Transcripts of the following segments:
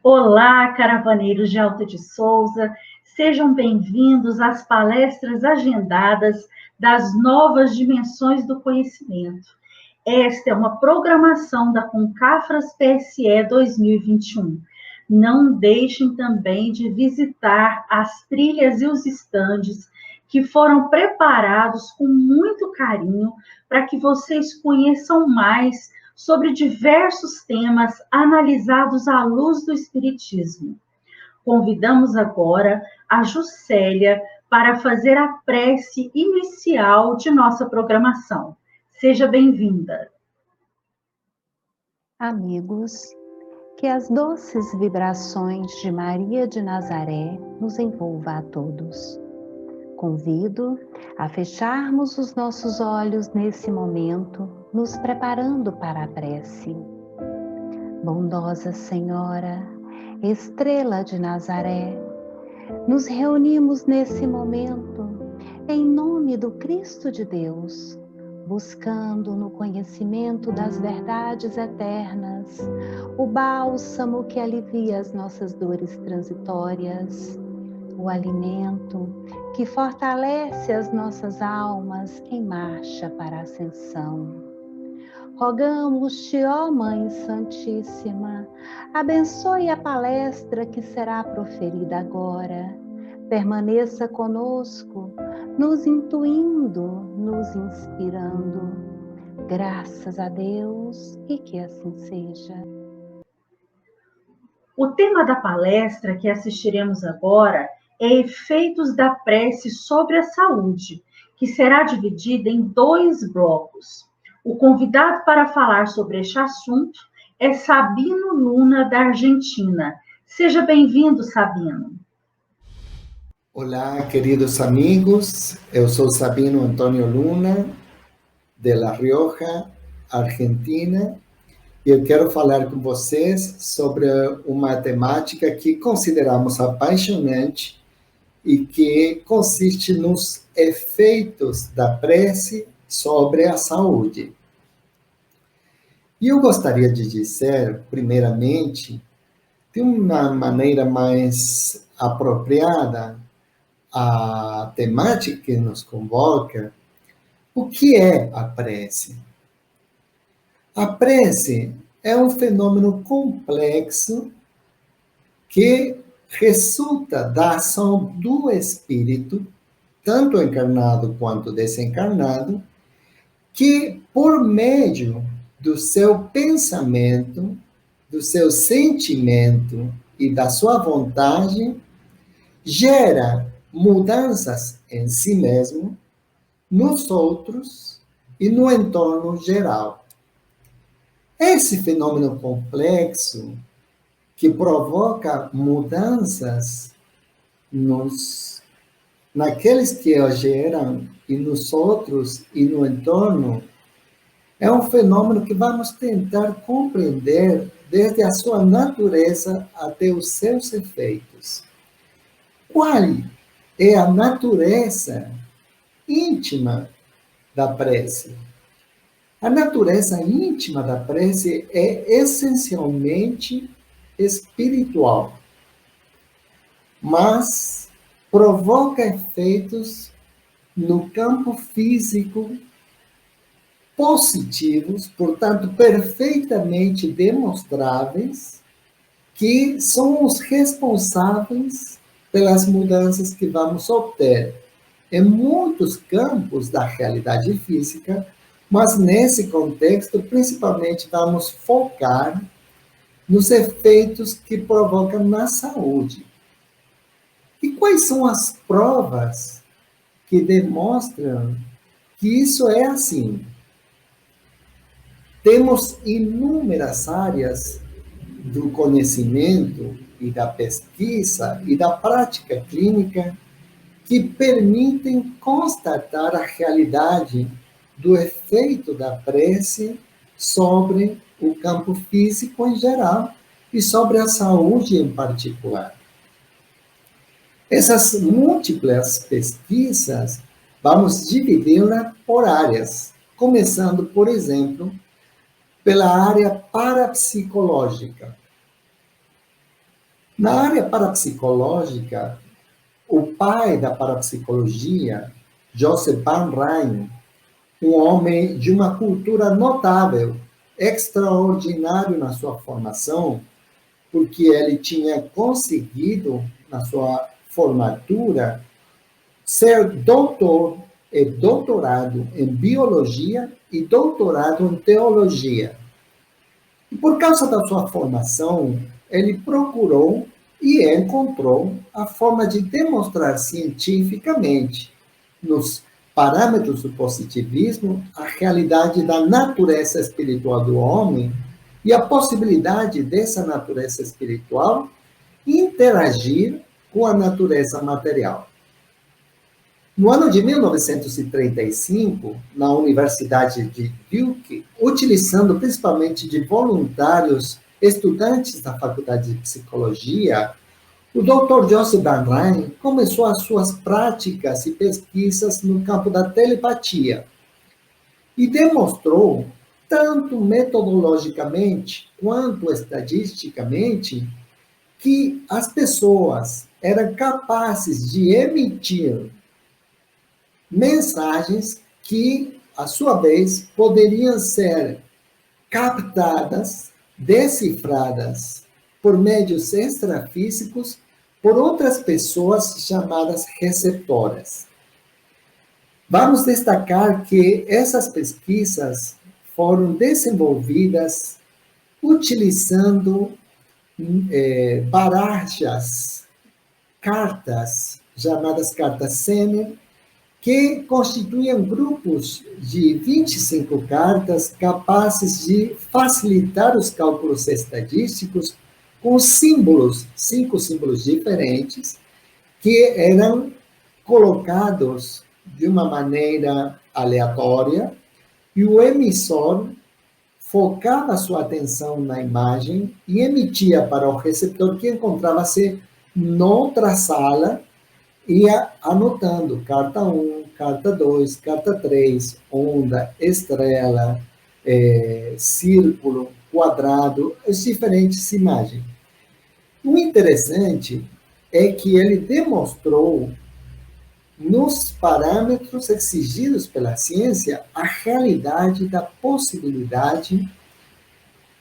Olá, caravaneiros de Alta de Souza, sejam bem-vindos às palestras agendadas das novas dimensões do conhecimento. Esta é uma programação da Concafras PSE 2021. Não deixem também de visitar as trilhas e os estandes que foram preparados com muito carinho para que vocês conheçam mais sobre diversos temas analisados à luz do Espiritismo. Convidamos agora a Juscelia para fazer a prece inicial de nossa programação. Seja bem-vinda. Amigos, que as doces vibrações de Maria de Nazaré nos envolva a todos. Convido a fecharmos os nossos olhos nesse momento, nos preparando para a prece. Bondosa Senhora, Estrela de Nazaré, nos reunimos nesse momento em nome do Cristo de Deus, buscando no conhecimento das verdades eternas o bálsamo que alivia as nossas dores transitórias, o alimento que fortalece as nossas almas em marcha para a ascensão. Rogamos-te, ó Mãe Santíssima, abençoe a palestra que será proferida agora. Permaneça conosco, nos intuindo, nos inspirando. Graças a Deus e que assim seja. O tema da palestra que assistiremos agora é Efeitos da Prece sobre a Saúde, que será dividida em 2 blocos. O convidado para falar sobre este assunto é Sabino Luna, da Argentina. Seja bem-vindo, Sabino. Olá, queridos amigos. Eu sou Sabino Antônio Luna, de La Rioja, Argentina. E eu quero falar com vocês sobre uma temática que consideramos apaixonante e que consiste nos efeitos da prece sobre a saúde. E eu gostaria de dizer, primeiramente, de uma maneira mais apropriada, a temática que nos convoca, o que é a prece? A prece é um fenômeno complexo que resulta da ação do espírito, tanto encarnado quanto desencarnado, que por meio do seu pensamento, do seu sentimento e da sua vontade, gera mudanças em si mesmo, nos outros e no entorno geral. Esse fenômeno complexo que provoca mudanças naqueles que o geram e nos outros e no entorno, é um fenômeno que vamos tentar compreender desde a sua natureza até os seus efeitos. Qual é a natureza íntima da prece? A natureza íntima da prece é essencialmente espiritual, mas provoca efeitos no campo físico positivos, portanto, perfeitamente demonstráveis, que são os responsáveis pelas mudanças que vamos obter em muitos campos da realidade física, mas nesse contexto, principalmente, vamos focar nos efeitos que provocam na saúde. E quais são as provas que demonstram que isso é assim? Temos inúmeras áreas do conhecimento e da pesquisa e da prática clínica que permitem constatar a realidade do efeito da prece sobre o campo físico em geral e sobre a saúde em particular. Essas múltiplas pesquisas, vamos dividi-las por áreas, começando, por exemplo, pela área parapsicológica. Na área parapsicológica, o pai da parapsicologia, Joseph Van Rijn, um homem de uma cultura notável, extraordinário na sua formação, porque ele tinha conseguido, na sua formatura, ser doutor e doutorado em biologia e doutorado em teologia. E por causa da sua formação, ele procurou e encontrou a forma de demonstrar cientificamente, nos parâmetros do positivismo, a realidade da natureza espiritual do homem e a possibilidade dessa natureza espiritual interagir com a natureza material. No ano de 1935, na Universidade de Duke, utilizando principalmente de voluntários estudantes da Faculdade de Psicologia, o Dr. Joseph Van Rijn começou as suas práticas e pesquisas no campo da telepatia e demonstrou, tanto metodologicamente quanto estadisticamente, que as pessoas eram capazes de emitir mensagens que, à sua vez, poderiam ser captadas, decifradas por médios extrafísicos por outras pessoas chamadas receptoras. Vamos destacar que essas pesquisas foram desenvolvidas utilizando barajas, cartas, chamadas cartas Zener, que constituíam grupos de 25 cartas capazes de facilitar os cálculos estadísticos com símbolos, 5 símbolos diferentes, que eram colocados de uma maneira aleatória, e o emissor focava sua atenção na imagem e emitia para o receptor, que encontrava-se noutra sala, ia anotando carta 1, carta 2, carta 3, onda, estrela, círculo, quadrado, as diferentes imagens. O interessante é que ele demonstrou, nos parâmetros exigidos pela ciência, a realidade da possibilidade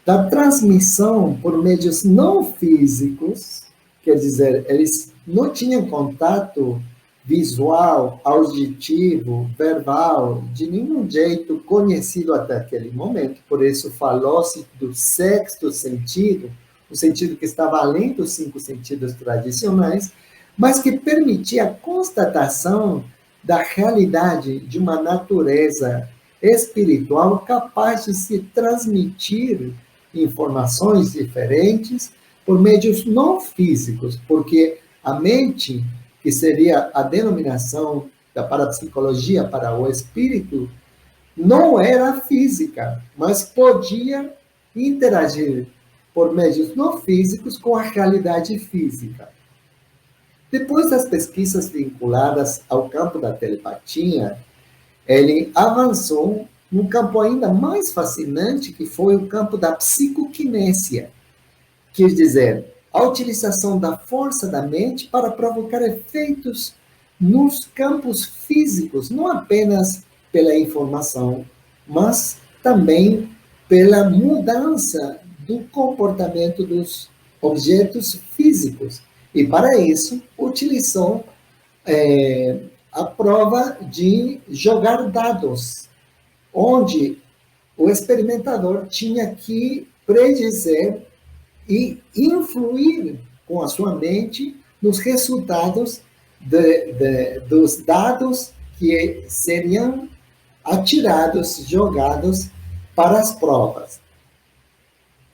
da transmissão por meios não físicos, quer dizer, eles não tinham contato visual, auditivo, verbal, de nenhum jeito conhecido até aquele momento. Por isso falou-se do sexto sentido, o sentido que estava além dos 5 sentidos tradicionais, mas que permitia a constatação da realidade de uma natureza espiritual capaz de se transmitir informações diferentes por meios não físicos, porque a mente, que seria a denominação da parapsicologia para o espírito, não era física, mas podia interagir por meios não físicos com a realidade física. Depois das pesquisas vinculadas ao campo da telepatia, ele avançou num campo ainda mais fascinante, que foi o campo da psicoquinésia. Quer dizer, a utilização da força da mente para provocar efeitos nos campos físicos, não apenas pela informação, mas também pela mudança do comportamento dos objetos físicos. E, para isso, utilizou a prova de jogar dados, onde o experimentador tinha que predizer e influir com a sua mente nos resultados dos dados que seriam atirados, jogados para as provas.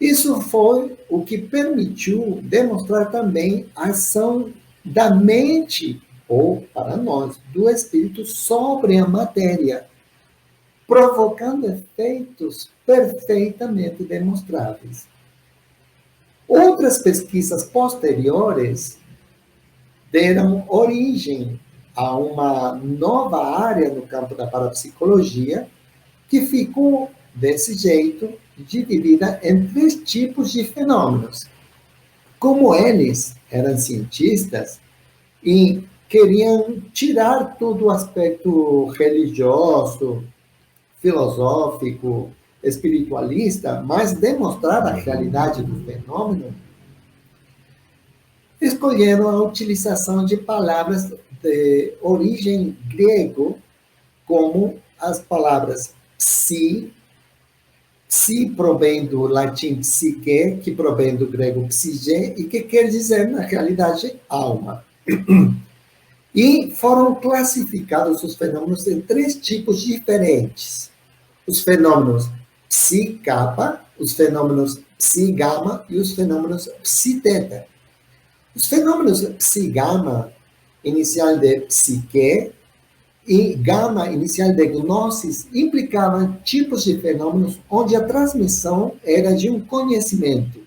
Isso foi o que permitiu demonstrar também a ação da mente, ou, para nós, do espírito sobre a matéria, provocando efeitos perfeitamente demonstráveis. Outras pesquisas posteriores deram origem a uma nova área no campo da parapsicologia, que ficou, desse jeito, dividida em 3 tipos de fenômenos. como eles eram cientistas e queriam tirar todo o aspecto religioso, filosófico, espiritualista, mas demonstrar a realidade do fenômeno, escolheram a utilização de palavras de origem grego, como as palavras psi provém do latim psique, que provém do grego psige, e que quer dizer, na realidade, alma. E foram classificados os fenômenos em 3 tipos diferentes. Os fenômenos psi-kappa, os fenômenos psi-gama e os fenômenos psi-teta. Os fenômenos psi-gama, inicial de psique, e gama, inicial de gnosis, implicavam tipos de fenômenos onde a transmissão era de um conhecimento.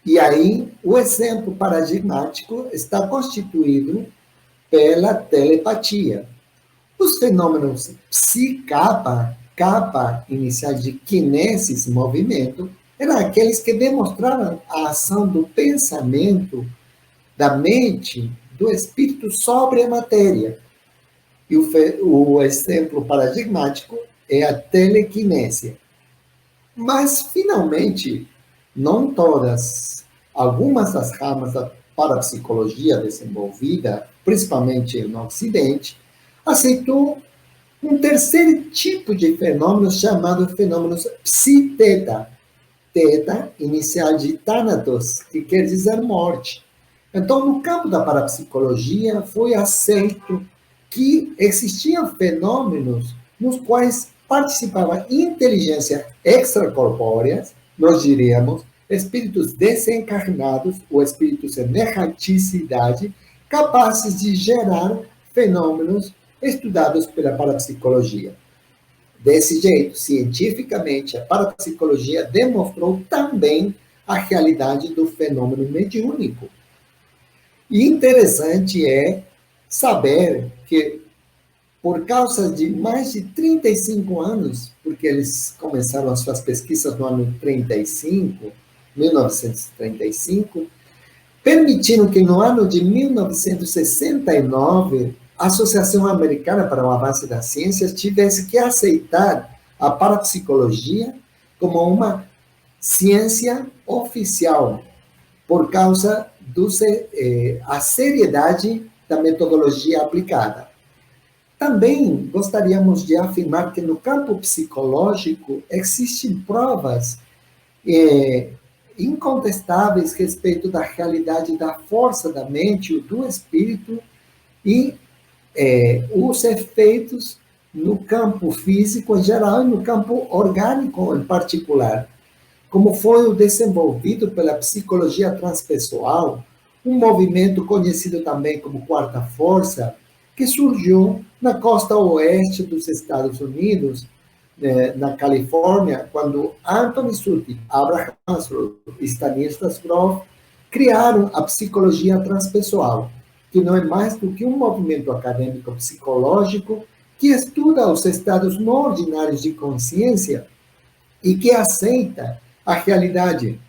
E aí, o exemplo paradigmático está constituído pela telepatia. Os fenômenos psi-kappa, kappa, inicial de kinesis, movimento, eram aqueles que demonstravam a ação do pensamento, da mente, do espírito sobre a matéria. E o exemplo paradigmático é a telequinésia. Mas, finalmente, não todas, algumas das ramas da parapsicologia desenvolvida, principalmente no Ocidente, aceitou um terceiro tipo de fenômenos chamado fenômenos psi-teta. Teta, inicial de Thanatos, que quer dizer morte. Então, no campo da parapsicologia, foi aceito que existiam fenômenos nos quais participava inteligência extracorpórea, nós diríamos, espíritos desencarnados, ou espíritos em erraticidade, capazes de gerar fenômenos estudados pela parapsicologia. Desse jeito, cientificamente, a parapsicologia demonstrou também a realidade do fenômeno mediúnico. E interessante é saber que, por causa de mais de 35 anos, porque eles começaram as suas pesquisas no ano 1935, permitiram que no ano de 1969, a Associação Americana para o Avanço das Ciências tivesse que aceitar a parapsicologia como uma ciência oficial, por causa da seriedade da metodologia aplicada. Também gostaríamos de afirmar que no campo psicológico existem provas incontestáveis a respeito da realidade da força da mente ou do espírito e os efeitos no campo físico em geral e no campo orgânico em particular, como foi o desenvolvido pela psicologia transpessoal, um movimento conhecido também como Quarta Força, que surgiu na costa oeste dos Estados Unidos, na Califórnia, quando Anthony Surti, Abraham Maslow e Stanislas Grof criaram a psicologia transpessoal, que não é mais do que um movimento acadêmico psicológico que estuda os estados não ordinários de consciência e que aceita a realidade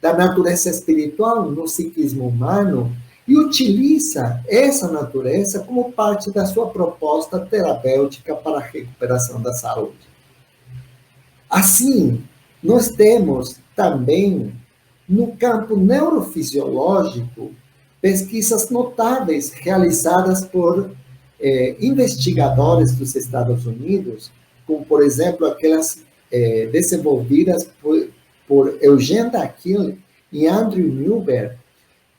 da natureza espiritual no psiquismo humano e utiliza essa natureza como parte da sua proposta terapêutica para a recuperação da saúde. Assim, nós temos também, no campo neurofisiológico, pesquisas notáveis realizadas por investigadores dos Estados Unidos, como, por exemplo, aquelas desenvolvidas por Eugene Daquil e Andrew Newberg,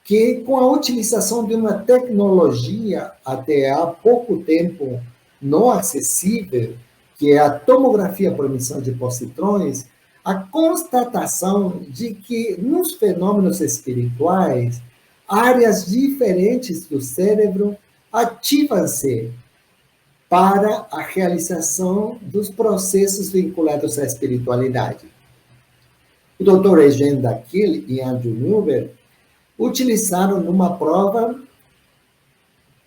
que com a utilização de uma tecnologia até há pouco tempo não acessível, que é a tomografia por emissão de positrões, a constatação de que nos fenômenos espirituais, áreas diferentes do cérebro ativam-se para a realização dos processos vinculados à espiritualidade. O Dr. Eugene Daquil e Andrew Newberg utilizaram numa prova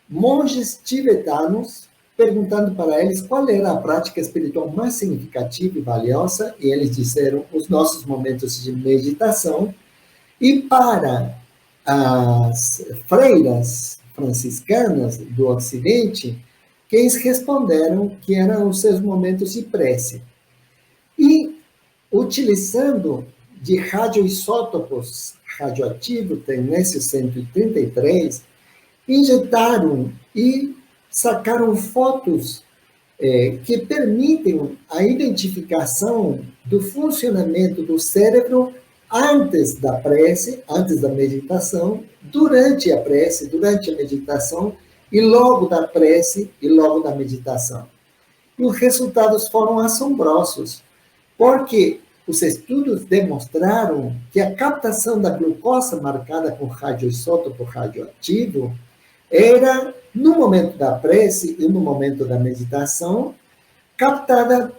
monges tibetanos, perguntando para eles qual era a prática espiritual mais significativa e valiosa, e eles disseram os nossos momentos de meditação, E para as freiras franciscanas do Ocidente, que eles responderam que eram os seus momentos de prece. E, utilizando de radioisótopos radioativos, Tenésio 133, injetaram e sacaram fotos que permitem a identificação do funcionamento do cérebro antes da prece, antes da meditação, durante a prece, durante a meditação, e logo da prece e logo da meditação. E os resultados foram assombrosos, porque os estudos demonstraram que a captação da glucosa marcada com radioisótopo radioativo era, no momento da prece e no momento da meditação, captada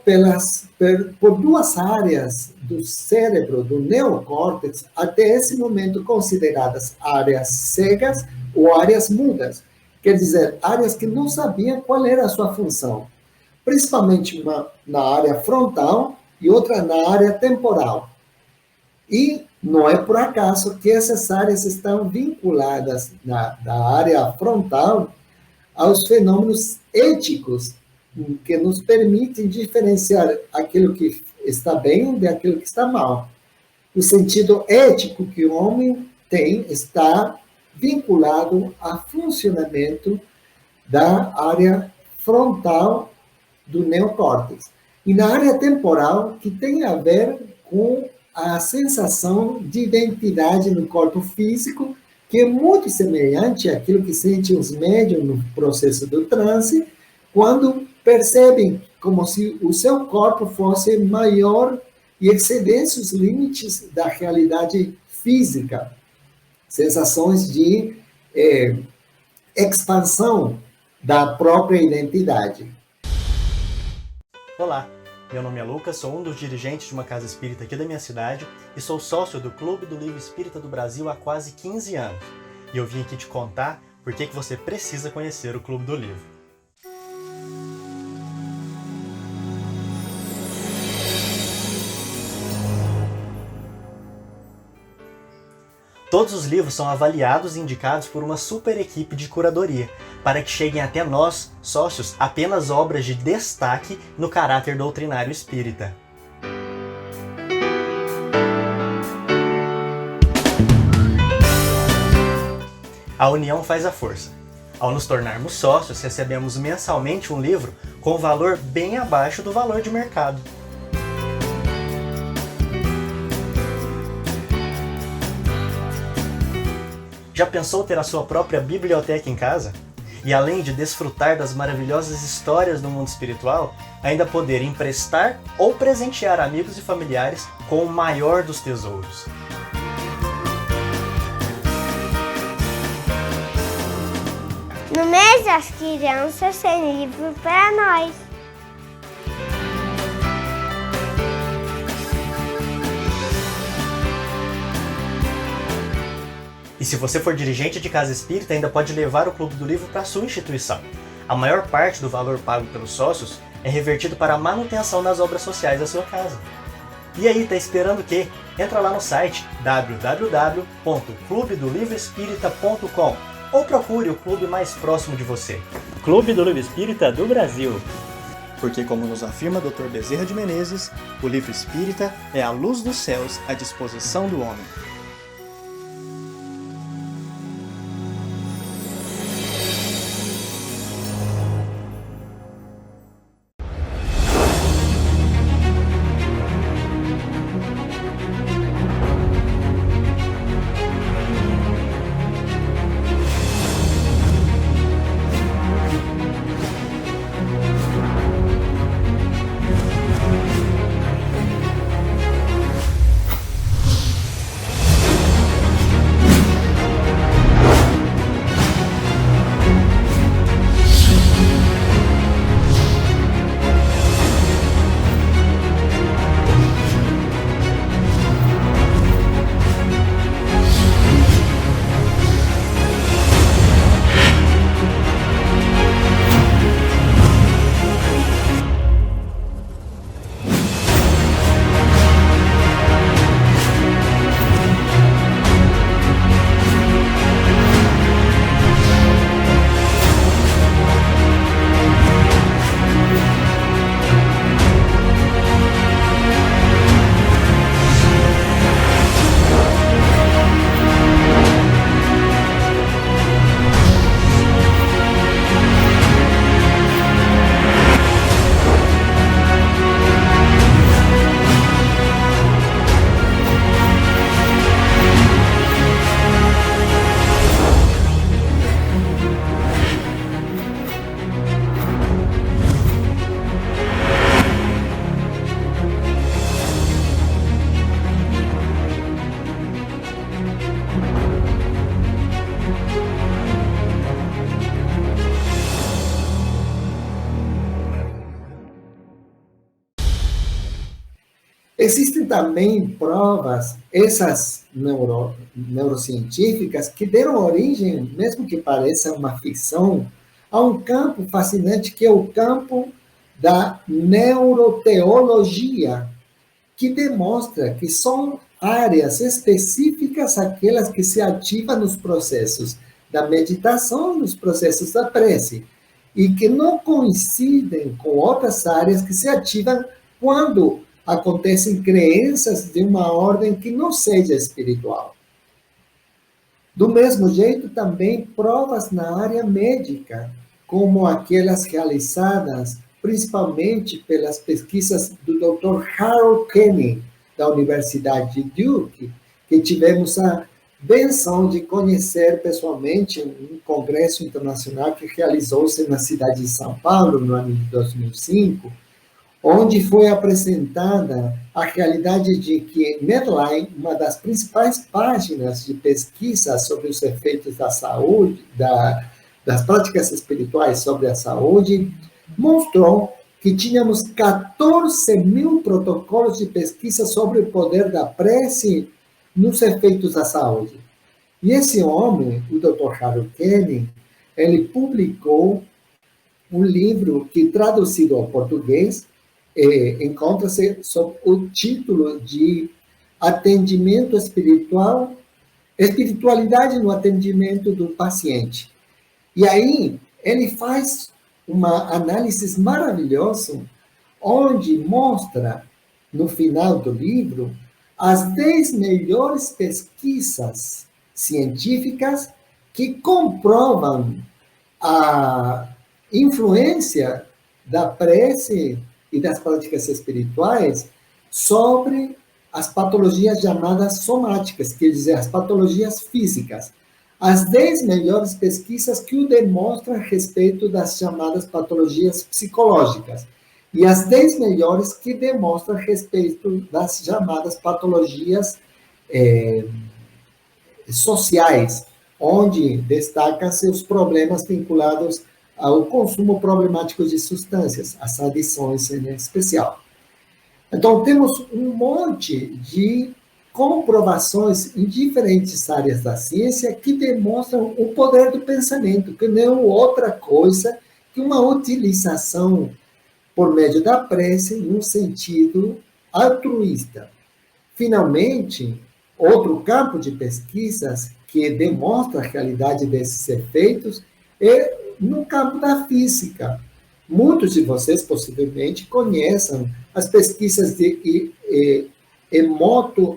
por duas áreas do cérebro, do neocórtex, até esse momento consideradas áreas cegas ou áreas mudas. Quer dizer, áreas que não sabiam qual era a sua função. Principalmente uma na área frontal e outra na área temporal. E não é por acaso que essas áreas estão vinculadas da área frontal aos fenômenos éticos que nos permitem diferenciar aquilo que está bem daquilo que está mal. O sentido ético que o homem tem está vinculado ao funcionamento da área frontal do neocórtex. E na área temporal, que tem a ver com a sensação de identidade no corpo físico, que é muito semelhante àquilo que sentem os médiuns no processo do transe, quando percebem como se o seu corpo fosse maior e excedesse os limites da realidade física. Sensações de expansão da própria identidade. Olá, meu nome é Lucas, sou um dos dirigentes de uma casa espírita aqui da minha cidade e sou sócio do Clube do Livro Espírita do Brasil há quase 15 anos. E eu vim aqui te contar por que você precisa conhecer o Clube do Livro. Todos os livros são avaliados e indicados por uma super equipe de curadoria, para que cheguem até nós, sócios, apenas obras de destaque no caráter doutrinário espírita. A união faz a força. Ao nos tornarmos sócios, recebemos mensalmente um livro com valor bem abaixo do valor de mercado. Já pensou ter a sua própria biblioteca em casa? E além de desfrutar das maravilhosas histórias do mundo espiritual, ainda poder emprestar ou presentear amigos e familiares com o maior dos tesouros. No mês das crianças tem livro para nós. E se você for dirigente de casa espírita, ainda pode levar o Clube do Livro para a sua instituição. A maior parte do valor pago pelos sócios é revertido para a manutenção das obras sociais da sua casa. E aí, tá esperando o quê? Entra lá no site www.clubedolivroespírita.com ou procure o clube mais próximo de você. Clube do Livro Espírita do Brasil. Porque, como nos afirma Dr. Bezerra de Menezes, o livro espírita é a luz dos céus à disposição do homem. Existem também provas, essas neurocientíficas, que deram origem, mesmo que pareça uma ficção, a um campo fascinante que é o campo da neuroteologia, que demonstra que são áreas específicas aquelas que se ativam nos processos da meditação, nos processos da prece, e que não coincidem com outras áreas que se ativam quando acontecem crenças de uma ordem que não seja espiritual. Do mesmo jeito, também provas na área médica, como aquelas realizadas principalmente pelas pesquisas do Dr. Harold Kenny, da Universidade de Duke, que tivemos a benção de conhecer pessoalmente em um congresso internacional que realizou-se na cidade de São Paulo, no ano de 2005, onde foi apresentada a realidade de que Medline, uma das principais páginas de pesquisa sobre os efeitos da saúde, das práticas espirituais sobre a saúde, mostrou que tínhamos 14 mil protocolos de pesquisa sobre o poder da prece nos efeitos da saúde. E esse homem, o Dr. Harold Kenny, ele publicou um livro que, traduzido ao português, encontra-se sob o título de Atendimento Espiritual, Espiritualidade no Atendimento do Paciente. E aí, ele faz uma análise maravilhosa, onde mostra, no final do livro, as 10 melhores pesquisas científicas que comprovam a influência da prece e das práticas espirituais sobre as patologias chamadas somáticas, quer dizer, as patologias físicas. As 10 melhores pesquisas que o demonstram a respeito das chamadas patologias psicológicas. E as 10 melhores que demonstram a respeito das chamadas patologias sociais, onde destacam-se os problemas vinculados ao consumo problemático de substâncias, as adições em especial. Então, temos um monte de comprovações em diferentes áreas da ciência que demonstram o poder do pensamento, que não é outra coisa que uma utilização por meio da prece num sentido altruísta. Finalmente, outro campo de pesquisas que demonstra a realidade desses efeitos é no campo da física. Muitos de vocês possivelmente conhecem as pesquisas de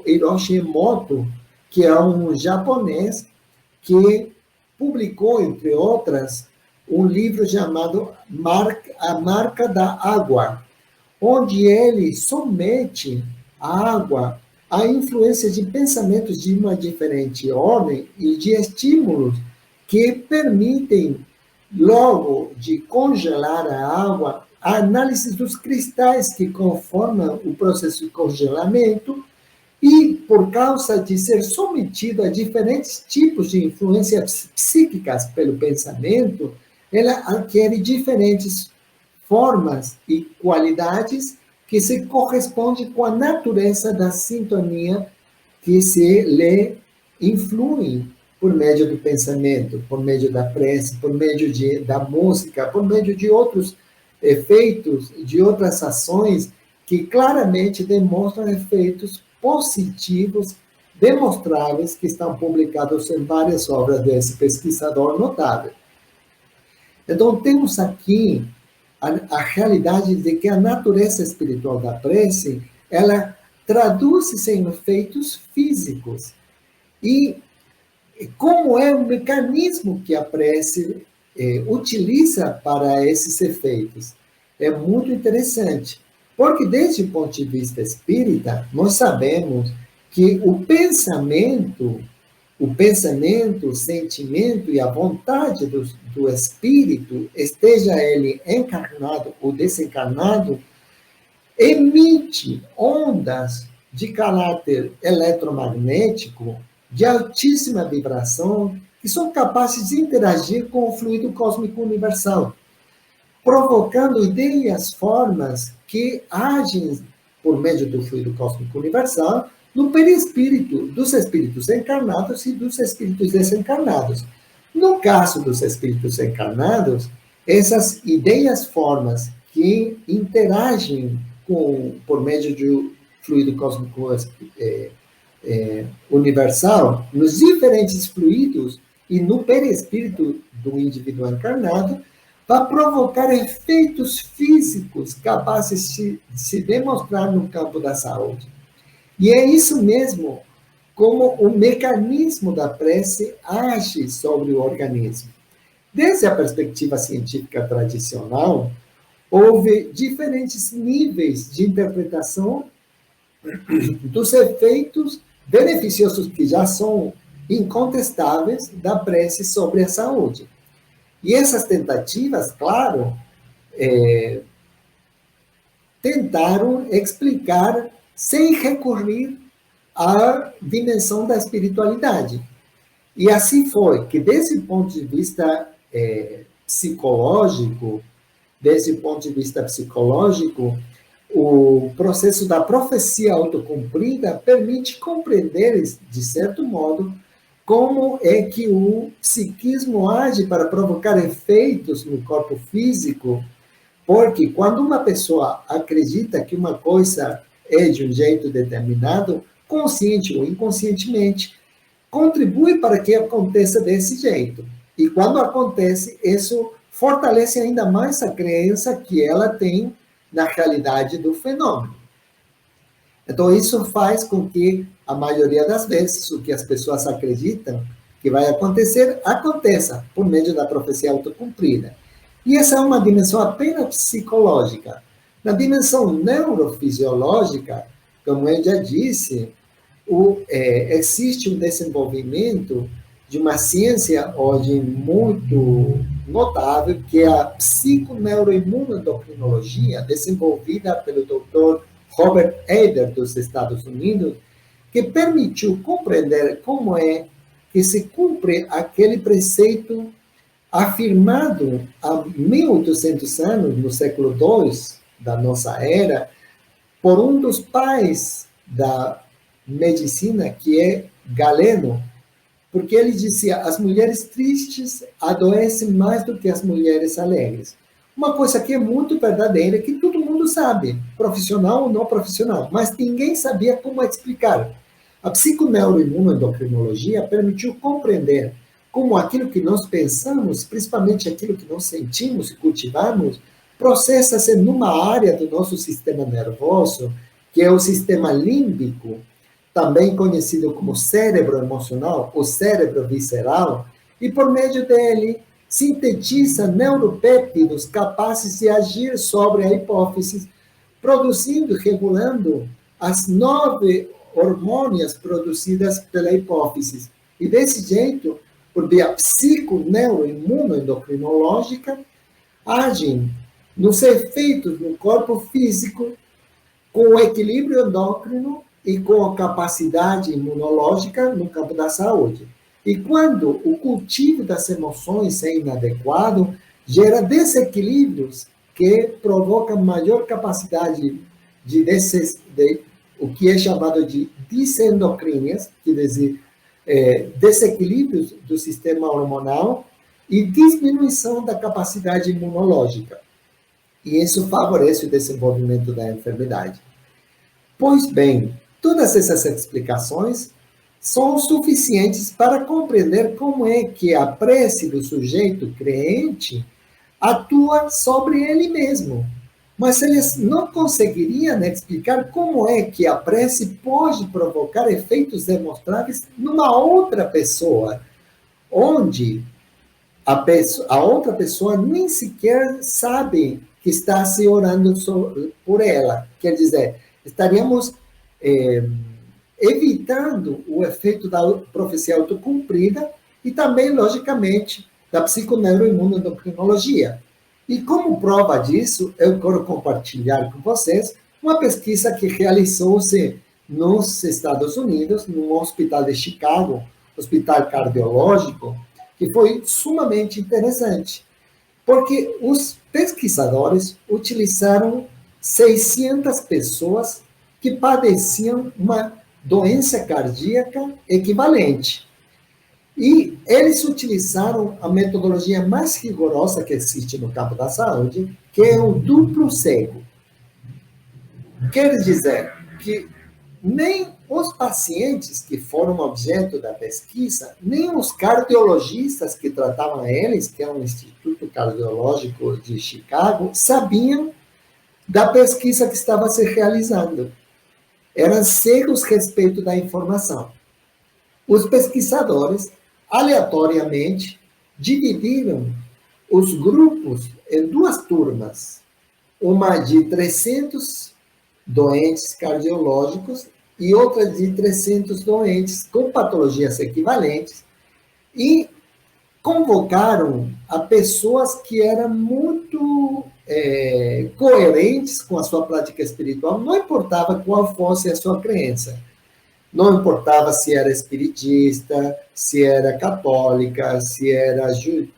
Hiroshi Emoto, que é um japonês que publicou, entre outras, um livro chamado A Marca da Água, onde ele somete a água à influência de pensamentos de uma diferente ordem e de estímulos que permitem, logo de congelar a água, a análise dos cristais que conformam o processo de congelamento e, por causa de ser submetido a diferentes tipos de influências psíquicas pelo pensamento, ela adquire diferentes formas e qualidades que se correspondem com a natureza da sintonia que se lhe influi por meio do pensamento, por meio da prece, por meio da música, por meio de outros efeitos, de outras ações que claramente demonstram efeitos positivos, demonstráveis, que estão publicados em várias obras desse pesquisador notável. Então, temos aqui a realidade de que a natureza espiritual da prece, ela traduz-se em efeitos físicos. E como é o mecanismo que a prece utiliza para esses efeitos? É muito interessante, porque desde o ponto de vista espírita, nós sabemos que o pensamento, o sentimento e a vontade do espírito, esteja ele encarnado ou desencarnado, emite ondas de caráter eletromagnético de altíssima vibração que são capazes de interagir com o fluido cósmico universal, provocando ideias, formas que agem por meio do fluido cósmico universal, no perispírito dos espíritos encarnados e dos espíritos desencarnados. No caso dos espíritos encarnados, essas ideias formas que interagem por meio do fluido cósmico universal, nos diferentes fluidos e no perispírito do indivíduo encarnado, vai provocar efeitos físicos capazes de se demonstrar no campo da saúde. E é isso mesmo como o mecanismo da prece age sobre o organismo. Desde a perspectiva científica tradicional, houve diferentes níveis de interpretação dos efeitos beneficiosos que já são incontestáveis da prece sobre a saúde. E essas tentativas, claro, tentaram explicar sem recorrer à dimensão da espiritualidade. E assim foi que, desse ponto de vista psicológico, o processo da profecia autocumprida permite compreender, de certo modo, como é que o psiquismo age para provocar efeitos no corpo físico, porque quando uma pessoa acredita que uma coisa é de um jeito determinado, consciente ou inconscientemente, contribui para que aconteça desse jeito. E quando acontece, isso fortalece ainda mais a crença que ela tem na realidade do fenômeno. Então, isso faz com que, a maioria das vezes, o que as pessoas acreditam que vai acontecer, aconteça por meio da profecia autocumprida. E essa é uma dimensão apenas psicológica. Na dimensão neurofisiológica, como eu já disse, existe um desenvolvimento de uma ciência hoje muito notável, que é a psiconeuroimunoendocrinologia, desenvolvida pelo Dr. Robert Eder, dos Estados Unidos, que permitiu compreender como é que se cumpre aquele preceito afirmado há 1800 anos, no século II da nossa era, por um dos pais da medicina, que é Galeno, porque ele dizia: as mulheres tristes adoecem mais do que as mulheres alegres. Uma coisa que é muito verdadeira, que todo mundo sabe, profissional ou não profissional, mas ninguém sabia como explicar. A psiconeuroimunoendocrinologia permitiu compreender como aquilo que nós pensamos, principalmente aquilo que nós sentimos e cultivamos, processa-se numa área do nosso sistema nervoso, que é o sistema límbico, também conhecido como cérebro emocional, ou cérebro visceral, e por meio dele sintetiza neuropéptidos capazes de agir sobre a hipófise, produzindo e regulando as 9 hormônios produzidas pela hipófise. E desse jeito, por via psiconeuroimunoendocrinológica, agem nos efeitos no corpo físico com o equilíbrio endócrino e com a capacidade imunológica no campo da saúde. E quando o cultivo das emoções é inadequado, gera desequilíbrios que provocam maior capacidade de o que é chamado de disendocrínias, que dizer, desequilíbrios do sistema hormonal e diminuição da capacidade imunológica. E isso favorece o desenvolvimento da enfermidade. Pois bem, todas essas explicações são suficientes para compreender como é que a prece do sujeito crente atua sobre ele mesmo. Mas eles não conseguiriam explicar como é que a prece pode provocar efeitos demonstráveis numa outra pessoa, onde a outra pessoa nem sequer sabe que está se orando por ela. Quer dizer, estaríamos evitando o efeito da profecia autocumprida e também, logicamente, da psiconeuroimunoendocrinologia. E como prova disso, eu quero compartilhar com vocês uma pesquisa que realizou-se nos Estados Unidos, no hospital de Chicago, hospital cardiológico, que foi sumamente interessante, porque os pesquisadores utilizaram 600 pessoas que padeciam uma doença cardíaca equivalente. E eles utilizaram a metodologia mais rigorosa que existe no campo da saúde, que é o duplo cego. Quer dizer que nem os pacientes que foram objeto da pesquisa, nem os cardiologistas que tratavam eles, que é o Instituto Cardiológico de Chicago, sabiam da pesquisa que estava se realizando. Eram cegos a respeito da informação. Os pesquisadores, aleatoriamente, dividiram os grupos em duas turmas. Uma de 300 doentes cardiológicos e outra de 300 doentes com patologias equivalentes, e convocaram a pessoas que eram muito coerentes com a sua prática espiritual, não importava qual fosse a sua crença. Não importava se era espiritista, se era católica, se era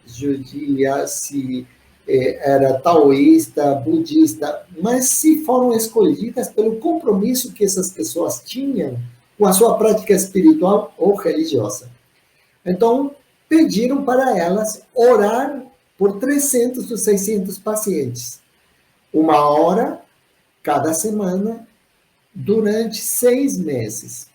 judia, se era taoísta, budista, mas se foram escolhidas pelo compromisso que essas pessoas tinham com a sua prática espiritual ou religiosa. Então, pediram para elas orar por 300 dos 600 pacientes, 1 hora cada semana, durante 6 meses.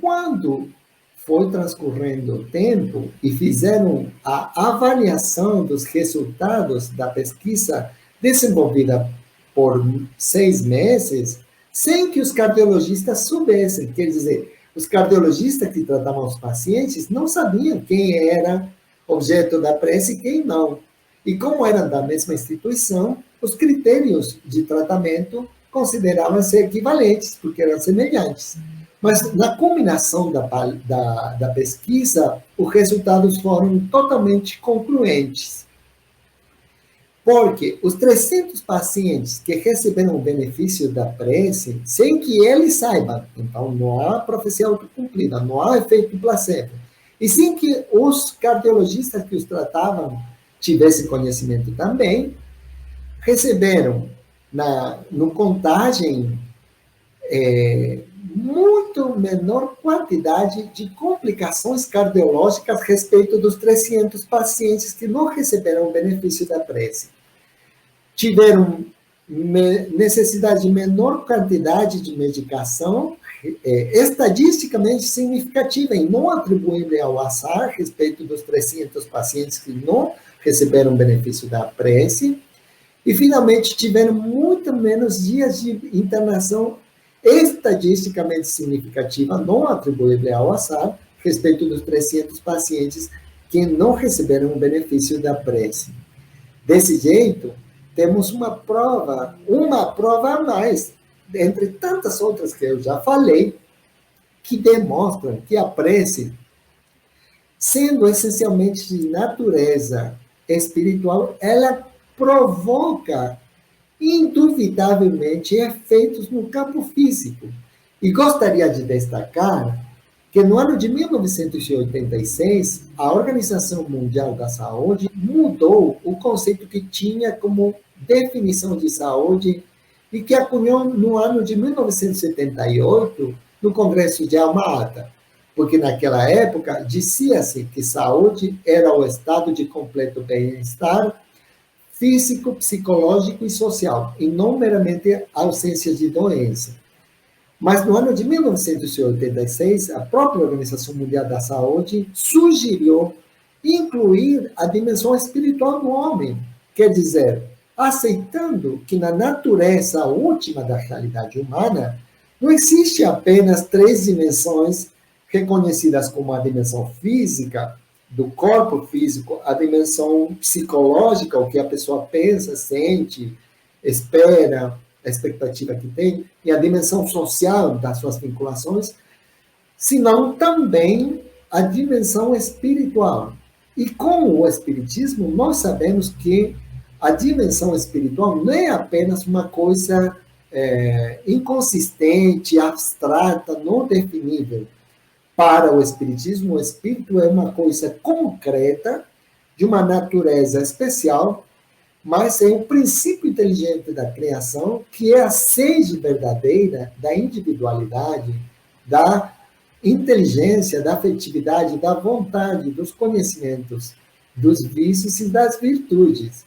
Quando foi transcorrendo o tempo e fizeram a avaliação dos resultados da pesquisa desenvolvida por 6 meses, sem que os cardiologistas soubessem, quer dizer, os cardiologistas que tratavam os pacientes não sabiam quem era objeto da prece e quem não. E como eram da mesma instituição, os critérios de tratamento consideravam-se equivalentes, porque eram semelhantes. Mas na combinação da pesquisa, os resultados foram totalmente concluentes. Porque os 300 pacientes que receberam o benefício da prece, sem que eles saibam, então não há profecia autocumprida, não há efeito placebo, e sem que os cardiologistas que os tratavam tivessem conhecimento também, receberam, no contagem, muito menor quantidade de complicações cardiológicas a respeito dos 300 pacientes que não receberam o benefício da prece. Tiveram necessidade de menor quantidade de medicação, estadisticamente significativa, e não atribuível ao azar, a respeito dos 300 pacientes que não receberam o benefício da prece, e, finalmente, tiveram muito menos dias de internação estadisticamente significativa, não atribuível ao azar, a respeito dos 300 pacientes que não receberam o benefício da prece. Desse jeito, temos uma prova a mais, entre tantas outras que eu já falei, que demonstram que a prece, sendo essencialmente de natureza espiritual, ela provoca indubitavelmente efeitos no campo físico. E gostaria de destacar que no ano de 1986, a Organização Mundial da Saúde mudou o conceito que tinha como definição de saúde e que acunhou no ano de 1978, no Congresso de Alma-Ata, porque naquela época dizia-se que saúde era o estado de completo bem-estar físico, psicológico e social, e não meramente a ausência de doença. Mas no ano de 1986, a própria Organização Mundial da Saúde sugeriu incluir a dimensão espiritual do homem, quer dizer, aceitando que na natureza última da realidade humana não existe apenas 3 dimensões reconhecidas como a dimensão física, do corpo físico, a dimensão psicológica, o que a pessoa pensa, sente, espera, a expectativa que tem, e a dimensão social das suas vinculações, senão também a dimensão espiritual. E com o Espiritismo, nós sabemos que a dimensão espiritual não é apenas uma coisa inconsistente, abstrata, não definível. Para o Espiritismo, o Espírito é uma coisa concreta, de uma natureza especial, mas é o princípio inteligente da criação, que é a sede verdadeira da individualidade, da inteligência, da afetividade, da vontade, dos conhecimentos, dos vícios e das virtudes.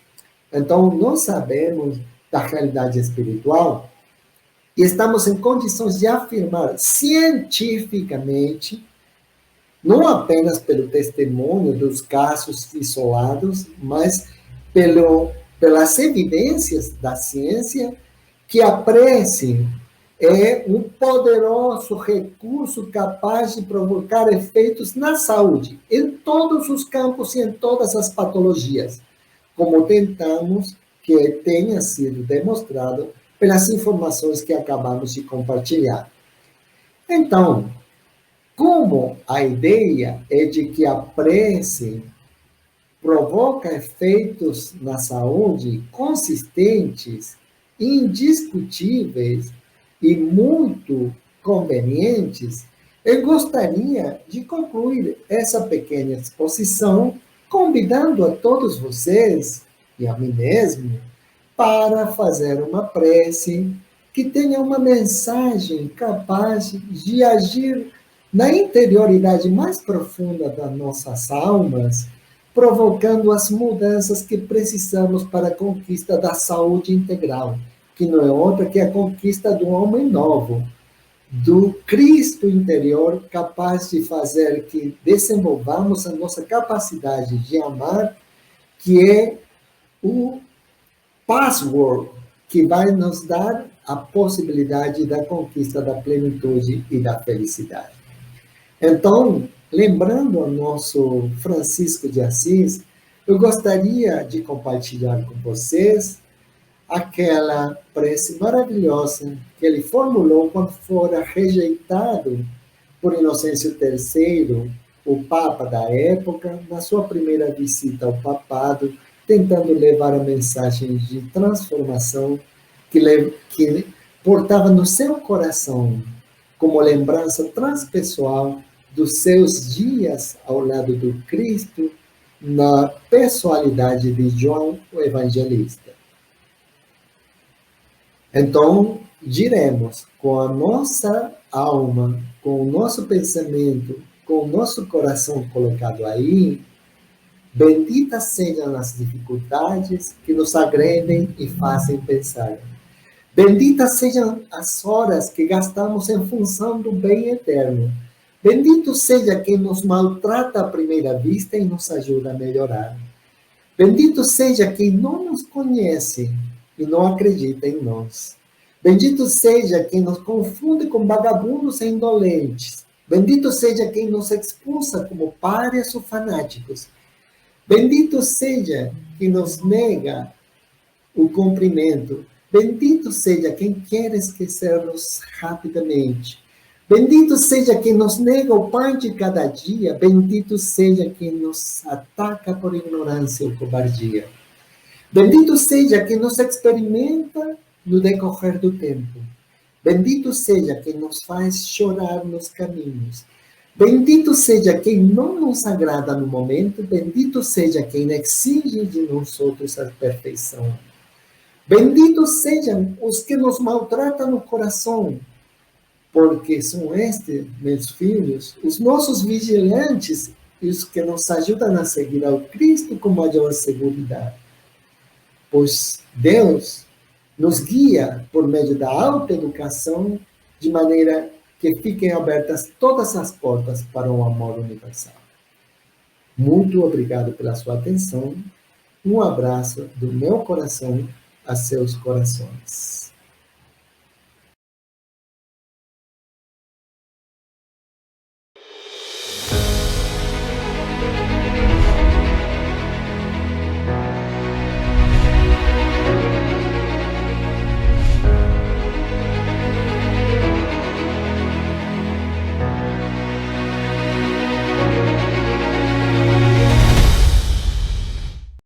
Então, nós sabemos da realidade espiritual e estamos em condições de afirmar cientificamente, não apenas pelo testemunho dos casos isolados, mas pelas evidências da ciência, que a prece é um poderoso recurso capaz de provocar efeitos na saúde, em todos os campos e em todas as patologias, como tentamos que tenha sido demonstrado pelas informações que acabamos de compartilhar. Então, como a ideia é de que a prece provoca efeitos na saúde consistentes, indiscutíveis e muito convenientes, eu gostaria de concluir essa pequena exposição convidando a todos vocês e a mim mesmo para fazer uma prece que tenha uma mensagem capaz de agir na interioridade mais profunda das nossas almas, provocando as mudanças que precisamos para a conquista da saúde integral, que não é outra que a conquista do homem novo, do Cristo interior, capaz de fazer que desenvolvamos a nossa capacidade de amar, que é o password que vai nos dar a possibilidade da conquista da plenitude e da felicidade. Então, lembrando o nosso Francisco de Assis, eu gostaria de compartilhar com vocês aquela prece maravilhosa que ele formulou quando fora rejeitado por Inocêncio III, o Papa da época, na sua primeira visita ao papado, tentando levar a mensagem de transformação que portava no seu coração, como lembrança transpessoal dos seus dias ao lado do Cristo, na pessoalidade de João o Evangelista. Então, diremos, com a nossa alma, com o nosso pensamento, com o nosso coração colocado aí, benditas sejam as dificuldades que nos agredem e fazem pensar. Benditas sejam as horas que gastamos em função do bem eterno. Bendito seja quem nos maltrata à primeira vista e nos ajuda a melhorar. Bendito seja quem não nos conhece e não acredita em nós. Bendito seja quem nos confunde com vagabundos e indolentes. Bendito seja quem nos expulsa como párias ou fanáticos. Bendito seja quem nos nega o cumprimento. Bendito seja quem quer esquecer-nos rapidamente. Bendito seja quem nos nega o pão de cada dia. Bendito seja quem nos ataca por ignorância ou cobardia. Bendito seja quem nos experimenta no decorrer do tempo. Bendito seja quem nos faz chorar nos caminhos. Bendito seja quem não nos agrada no momento. Bendito seja quem exige de nós outros a perfeição. Benditos sejam os que nos maltratam no coração, porque são estes, meus filhos, os nossos vigilantes e os que nos ajudam a seguir ao Cristo com maior segurança. Pois Deus nos guia por meio da autoeducação, de maneira que fiquem abertas todas as portas para o amor universal. Muito obrigado pela sua atenção. Um abraço do meu coração a seus corações.